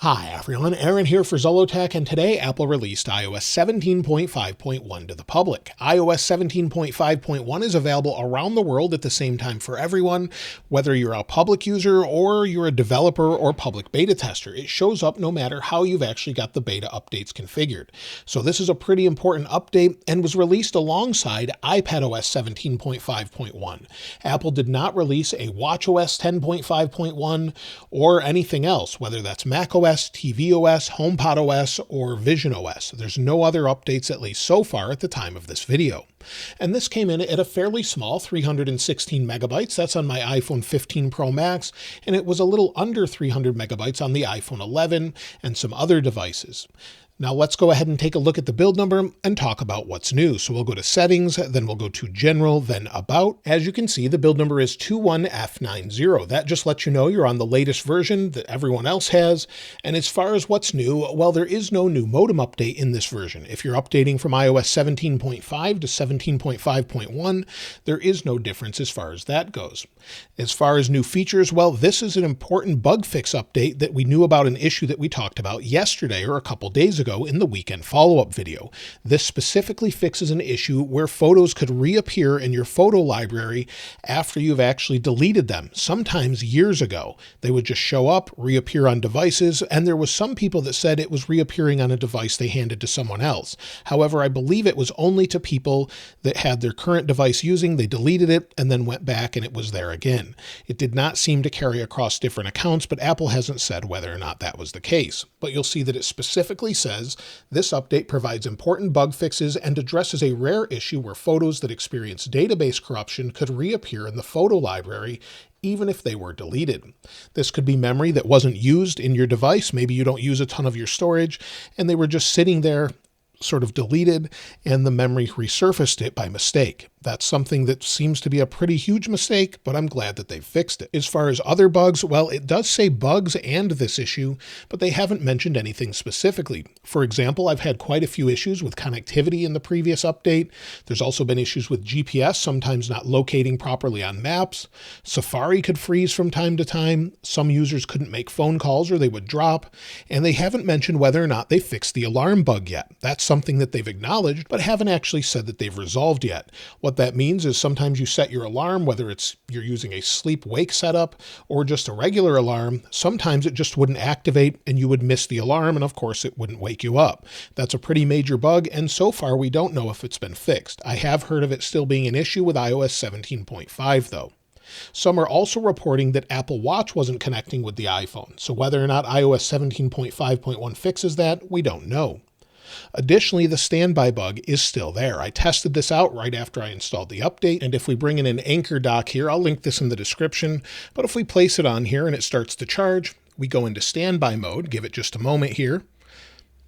Hi everyone, Aaron here for Zollotech, and today Apple released iOS 17.5.1 to the public. iOS 17.5.1 is available around the world at the same time for everyone, whether you're a public user or you're a developer or public beta tester. It shows up no matter how you've actually got the beta updates configured. So this is a pretty important update and was released alongside iPadOS 17.5.1. Apple did not release a watchOS 10.5.1 or anything else, whether that's macOS, tvOS, HomePodOS, or visionOS. There's no other updates, at least so far, at the time of this video. And this came in at a fairly small 316 megabytes. That's on my iPhone 15 Pro Max, and it was a little under 300 megabytes on the iPhone 11 and some other devices. Now let's go ahead and take a look at the build number and talk about what's new. So we'll go to Settings, then we'll go to General, then About. As you can see, the build number is 21F90. That just lets you know you're on the latest version that everyone else has. And as far as what's new, well, there is no new modem update in this version. If you're updating from iOS 17.5 to 17.5.1, there is no difference as far as that goes. As far as new features, well, this is an important bug fix update that we knew about, an issue that we talked about yesterday or a couple days ago in the weekend follow-up video. This specifically fixes an issue where photos could reappear in your photo library after you've actually deleted them. Sometimes years ago, they would just show up, reappear on devices, and there was some people that said it was reappearing on a device they handed to someone else. However, I believe it was only to people that had their current device using, they deleted it, and then went back and it was there again. It did not seem to carry across different accounts, but Apple hasn't said whether or not that was the case. But you'll see that it specifically says this update provides important bug fixes and addresses a rare issue where photos that experience database corruption could reappear in the photo library even if they were deleted. This could be memory that wasn't used in your device. Maybe you don't use a ton of your storage and they were just sitting there sort of deleted and the memory resurfaced it by mistake. That's something that seems to be a pretty huge mistake, but I'm glad that they fixed it. As far as other bugs, well, it does say bugs and this issue, but they haven't mentioned anything specifically. For example, I've had quite a few issues with connectivity in the previous update. There's also been issues with GPS, sometimes not locating properly on maps. Safari could freeze from time to time. Some users couldn't make phone calls or they would drop. And they haven't mentioned whether or not they fixed the alarm bug yet. That's something that they've acknowledged, but haven't actually said that they've resolved yet. What that means is sometimes you set your alarm, whether it's you're using a sleep-wake setup or just a regular alarm, sometimes it just wouldn't activate and you would miss the alarm, and of course it wouldn't wake you up. That's a pretty major bug, and so far we don't know if it's been fixed. I have heard of it still being an issue with iOS 17.5 though. Some are also reporting that Apple Watch wasn't connecting with the iPhone, so whether or not iOS 17.5.1 fixes that, we don't know. Additionally, the standby bug is still there. I tested this out right after I installed the update, and if we bring in an Anchor dock here, I'll link this in the description, but if we place it on here and it starts to charge, we go into standby mode, give it just a moment here,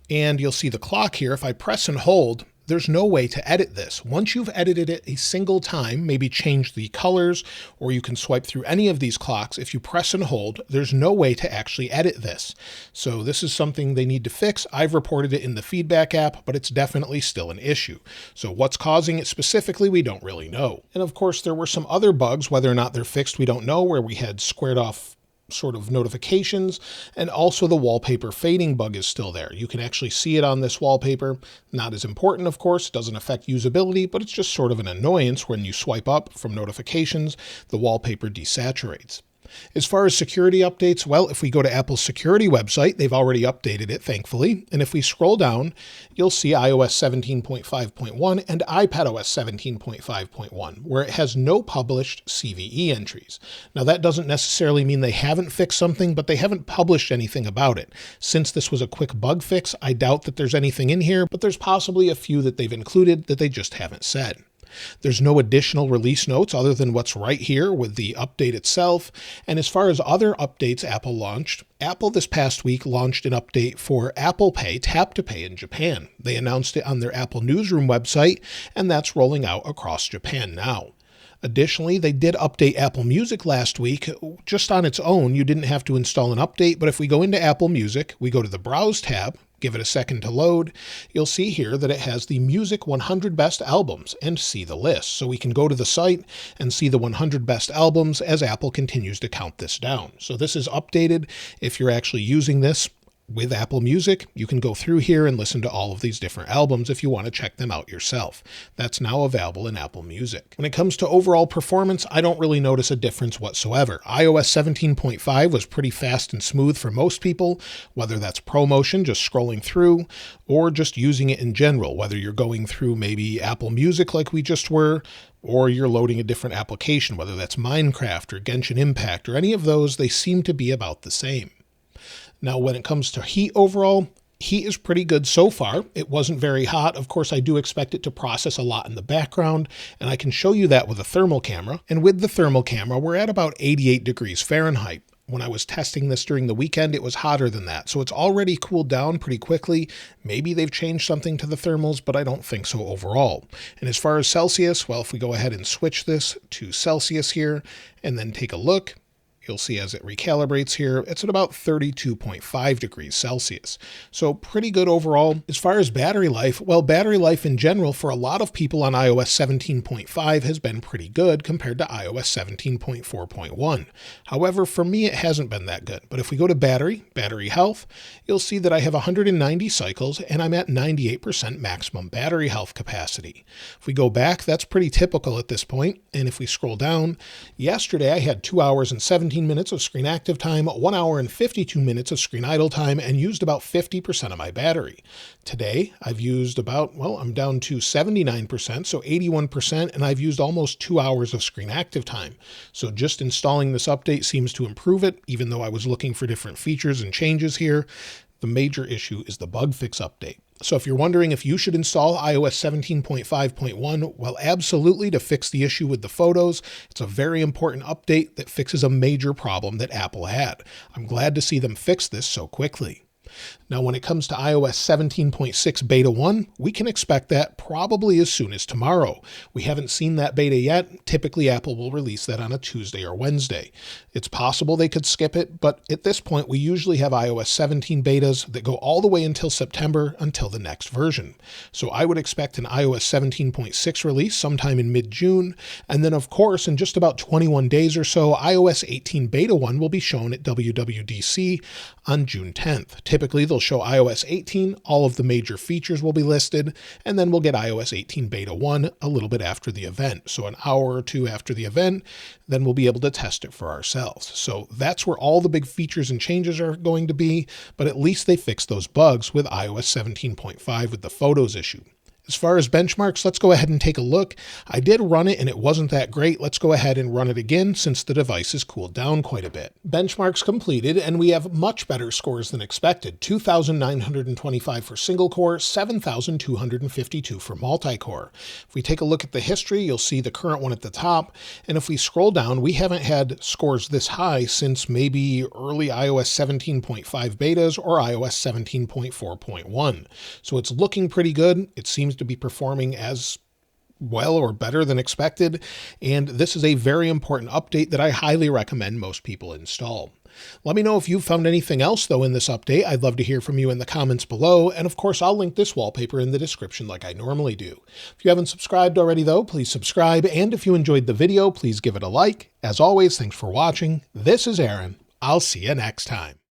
and you'll see the clock here. If I press and hold, there's no way to edit this. Once you've edited it a single time, maybe change the colors, or you can swipe through any of these clocks. If you press and hold, there's no way to actually edit this. So this is something they need to fix. I've reported it in the feedback app, but it's definitely still an issue. So what's causing it specifically, we don't really know. And of course, there were some other bugs, whether or not they're fixed, we don't know, where we had squared off sort of notifications, and also the wallpaper fading bug is still there. You can actually see it on this wallpaper. Not as important, of course, it doesn't affect usability, but it's just sort of an annoyance when you swipe up from notifications, the wallpaper desaturates. As far as security updates, well, if we go to Apple's security website, they've already updated it, thankfully. And if we scroll down, you'll see iOS 17.5.1 and iPadOS 17.5.1, where it has no published CVE entries. Now, that doesn't necessarily mean they haven't fixed something, but they haven't published anything about it. Since this was a quick bug fix, I doubt that there's anything in here, but there's possibly a few that they've included that they just haven't said. There's no additional release notes other than what's right here with the update itself. And as far as other updates Apple launched, Apple this past week launched an update for Apple Pay, Tap to Pay in Japan. They announced it on their Apple Newsroom website, and that's rolling out across Japan now. Additionally, they did update Apple Music last week. Just on its own, you didn't have to install an update, but if we go into Apple Music, we go to the Browse tab, give it a second to load, you'll see here that it has the Music 100 Best Albums and see the list. So we can go to the site and see the 100 best albums as Apple continues to count this down. So this is updated if you're actually using this with Apple Music, you can go through here and listen to all of these different albums if you want to check them out yourself. That's now available in Apple Music. When it comes to overall performance, I don't really notice a difference whatsoever. iOS 17.5 was pretty fast and smooth for most people, whether that's ProMotion, just scrolling through, or just using it in general, whether you're going through maybe Apple Music like we just were, or you're loading a different application, whether that's Minecraft or Genshin Impact or any of those, they seem to be about the same. Now, when it comes to heat overall, heat is pretty good so far. It wasn't very hot. Of course, I do expect it to process a lot in the background, and I can show you that with a thermal camera. And with the thermal camera, we're at about 88 degrees Fahrenheit. When I was testing this during the weekend, it was hotter than that. So it's already cooled down pretty quickly. Maybe they've changed something to the thermals, but I don't think so overall. And as far as Celsius, well, if we go ahead and switch this to Celsius here and then take a look, you'll see as it recalibrates here, it's at about 32.5 degrees Celsius. So pretty good overall. As far as battery life, well, battery life in general for a lot of people on iOS 17.5 has been pretty good compared to iOS 17.4.1. However, for me, it hasn't been that good. But if we go to battery health, you'll see that I have 190 cycles and I'm at 98% maximum battery health capacity. If we go back, that's pretty typical at this point. And if we scroll down, yesterday I had 2 hours and 17 minutes of screen active time, 1 hour and 52 minutes of screen idle time, and used about 50% of my battery. Today, I've used about, well, I'm down to 79%, so 81%, and I've used almost 2 hours of screen active time. So just installing this update seems to improve it, even though I was looking for different features and changes here. The major issue is the bug fix update. So if you're wondering if you should install iOS 17.5.1, well, absolutely, to fix the issue with the photos. It's a very important update that fixes a major problem that Apple had. I'm glad to see them fix this so quickly. Now, when it comes to iOS 17.6 Beta 1, we can expect that probably as soon as tomorrow. We haven't seen that beta yet. Typically, Apple will release that on a Tuesday or Wednesday. It's possible they could skip it, but at this point, we usually have iOS 17 betas that go all the way until September, until the next version. So I would expect an iOS 17.6 release sometime in mid-June, and then of course, in just about 21 days or so, iOS 18 Beta 1 will be shown at WWDC on June 10th. Typically, they'll show iOS 18, all of the major features will be listed, and then we'll get iOS 18 Beta 1 a little bit after the event. So an hour or two after the event, then we'll be able to test it for ourselves. So that's where all the big features and changes are going to be, but at least they fixed those bugs with iOS 17.5 with the photos issue. As far as benchmarks, let's go ahead and take a look. I did run it and it wasn't that great. Let's go ahead and run it again since the device has cooled down quite a bit. Benchmarks completed, and we have much better scores than expected. 2,925 for single core, 7,252 for multi-core. If we take a look at the history, you'll see the current one at the top. And if we scroll down, we haven't had scores this high since maybe early iOS 17.5 betas or iOS 17.4.1. So it's looking pretty good. It seems to be performing as well or better than expected, and this is a very important update that I highly recommend most people install. Let me know if you've found anything else, though, in this update. I'd love to hear from you in the comments below, and of course, I'll link this wallpaper in the description like I normally do. If you haven't subscribed already, though, please subscribe, and if you enjoyed the video, please give it a like. As always, thanks for watching. This is Aaron. I'll see you next time.